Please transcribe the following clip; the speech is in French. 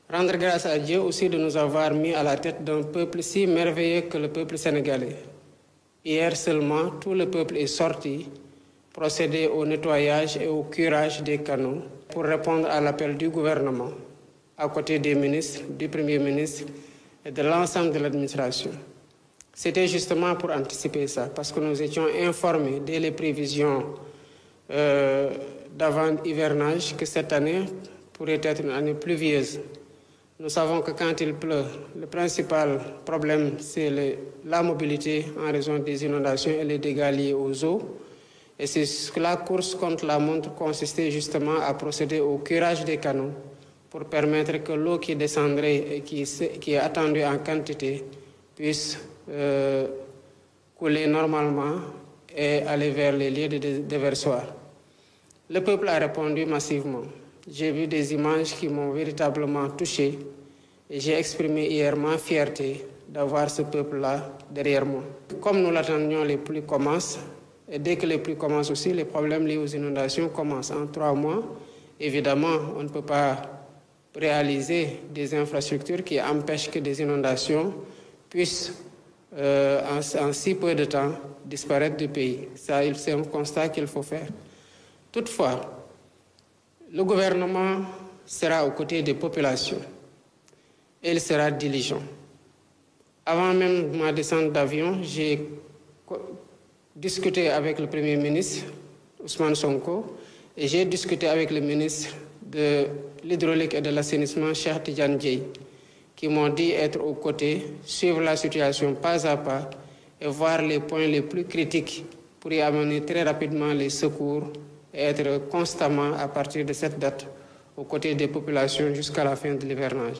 Rendre grâce à Dieu aussi de nous avoir mis à la tête d'un peuple si merveilleux que le peuple sénégalais. Hier seulement, tout le peuple est sorti procéder au nettoyage et au curage des canaux pour répondre à l'appel du gouvernement, à côté des ministres, du Premier ministre et de l'ensemble de l'administration. C'était justement pour anticiper ça, parce que nous étions informés dès les prévisions d'avant-hivernage que cette année pourrait être une année pluvieuse. Nous savons que quand il pleut, le principal problème, c'est la mobilité en raison des inondations et les dégâts liés aux eaux. Et c'est la course contre la montre consistait justement à procéder au curage des canaux pour permettre que l'eau qui descendrait et qui est attendue en quantité puisse couler normalement et aller vers les lieux de déversoir. Le peuple a répondu massivement. J'ai vu des images qui m'ont véritablement touché et j'ai exprimé hier ma fierté d'avoir ce peuple-là derrière moi. Comme nous l'attendions, les pluies commencent. Et dès que les pluies commencent aussi, les problèmes liés aux inondations commencent. En 3 mois, évidemment, on ne peut pas réaliser des infrastructures qui empêchent que des inondations puissent, en si peu de temps, disparaître du pays. Ça, c'est un constat qu'il faut faire. Toutefois, le gouvernement sera aux côtés des populations et il sera diligent. Avant même ma descente d'avion, j'ai discuté avec le Premier ministre, Ousmane Sonko, et j'ai discuté avec le ministre de l'Hydraulique et de l'Assainissement, Cheikh Tidiane Dièye, qui m'ont dit être aux côtés, suivre la situation pas à pas et voir les points les plus critiques pour y amener très rapidement les secours et être constamment, à partir de cette date, aux côtés des populations jusqu'à la fin de l'hivernage.